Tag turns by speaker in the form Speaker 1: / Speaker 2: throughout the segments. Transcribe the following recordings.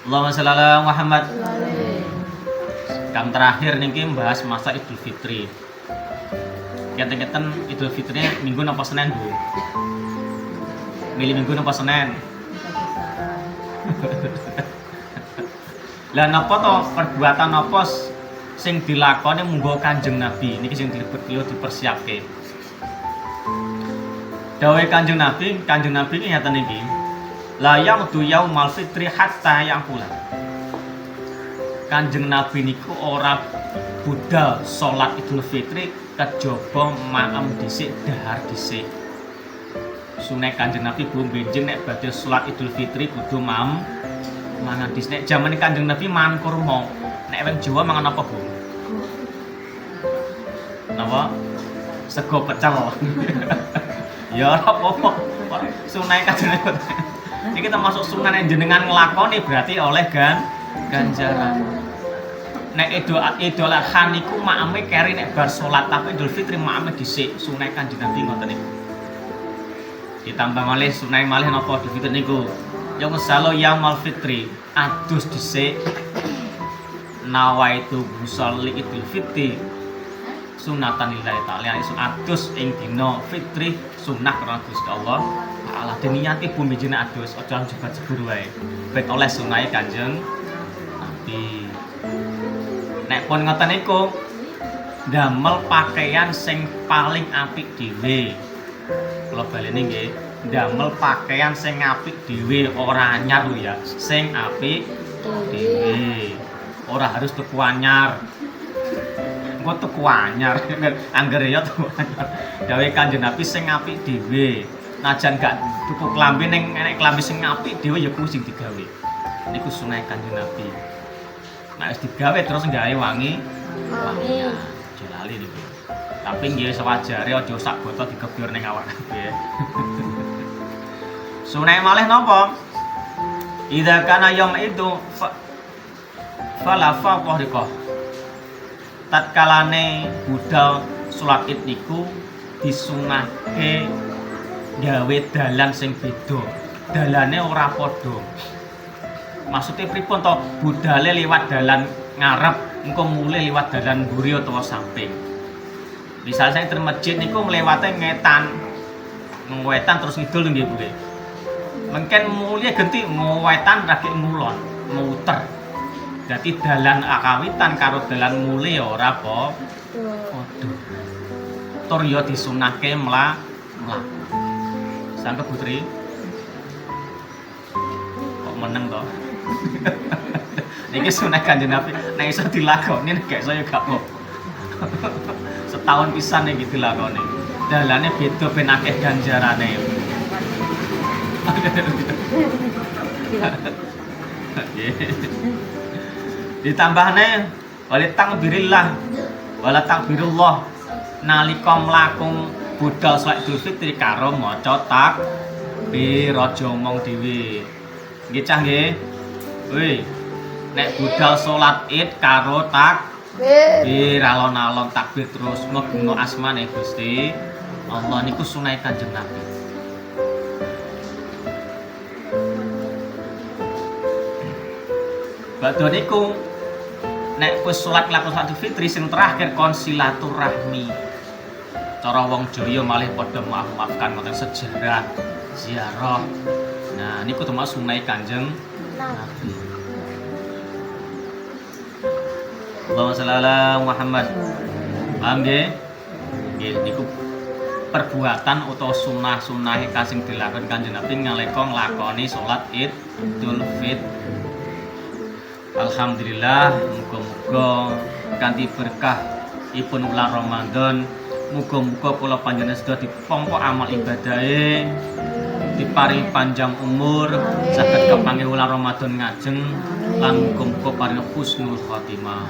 Speaker 1: Allahumma sholli ala Muhammad. Kang terakhir niki bahas masa Idul Fitri. Kenten-kenten Idul Fitri minggu napa Senin, Bu? Milih minggu napa Senin? Lah napa to perbuatan napa sing dilakoni munggo Kanjeng Nabi niki sing dipersiapke. Dawuhe Kanjeng Nabi iki ngaten iki. La yaudu yaumal fitri hatta yaqula. Kanjeng Nabi niku ora budal salat Idul Fitri kejaba maem dhisik dahar dhisik. Sunah Kanjeng Nabi Bu benjing nek badhe salat Idul Fitri kudu maem mangan dhisik. Nek jaman Kanjeng Nabi mangan kurma. Nek wong Jawa mangan apa, Bu? Napa? Sego pecel. Ya ora apa-apa. Sunah Kanjeng Nabi. Iki termasuk sunah yang jenengan nglakoni berarti oleh ganjaran. Nek Idul Adha niku maeme keri nek bar salat, tapi Idul Fitri maeme dhisik. Sunah Kanjeng Nabi ngoten niku. Ditambah malih sunah malih napa Idul Fitri niku. Ya ngesalo yaumul fitri adus dhisik. Nawaitu musolli Idul Fitri sunatan lillahi ta'ala isun adus ing dina fitri sunah karena Gusti Allah taala diniati bumi jene adus aja jebur wae ben oleh sunahe Kanjeng Nabi. Nek pun ngoten niku ndamel pakaian sing paling apik dhewe. Kula baleni nggih, ndamel pakaian sing apik dhewe ora anyar lho ya, sing apik dhewe. Ora harus tuku anyar. Engko tuku anyar, angger ya tuku anyar. Dawuhe Kanjeng Nabi sing apik dhewe. Najan gak tuku klambi ning enek klambi sing apik dhewe ya kuwi sing digawe. Niku sunah Kanjeng Nabi. Nek wis digawe terus gawe wangi. Jelali niku. Tapi nggih sewajare aja sak botol digebyur ning awak kabeh. Sunah malih napa? Idza kana yaum itu fala faqriqah. Tatkalane budal salat Id niku disunahke gawe dalan sing beda. Dalane ora padha. Maksudnya pripun to? Budale liwat dalan ngarep, engko mulih liwat dalan mburi utawa samping. Misal saya ter masjid niku melewati ngetan terus ngidul nggih Bu. Mungkin mulih genti ngewetan ragek ngulon, muter. Jadi dalan akawitan karo dalan mulih ya ora apa. Waduh. Tur ya disunahke mlaku. Sangke Putri. Kok meneng to? Niki sunah Kanjeng Nabi, nek iso dilakoni nek gak iso ya gak apa. Setahun pisan iki dilakoni. Dalane beda ben akeh ganjarane. Ditambahne wali takbirillah wala takbirullah nalika mlaku budal salat Idul Fitri karo maca takbir aja omong dhewe. Nggih cah nggih. Woi, nek budal salat Id karo takbir alon-alon takbir terus ngegungno asmane Gusti Allah niku sunah Kanjeng Nabi. Badhe niku nek wis salat lakon Idul Fitri sing terakhir kon silaturahmi. Cara wong Jaya malih padha maaf-maafkan wonten sejarah ziarah. Nah, niku termasuk sunah Kanjeng Nabi. Allahumma sholli ala Muhammad. Paham nggih? Nggih niku perbuatan utawa sunah-sunah kasing dilakoni Kanjeng Nabi nalika nglakoni salat Idul Fitri. Alhamdulillah, muga-muga kanthi berkah ipun wulan Ramadan, muga-muga kula panjenengan sedaya dipompo amal ibadahe, diparingi panjang umur, saged kepanggih wulan Ramadan ngajeng lan muga-muga paring husnul khotimah.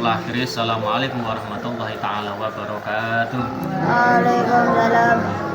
Speaker 1: Kula akhiri assalamualaikum warahmatullahi taala wabarakatuh.
Speaker 2: Waalaikumsalam.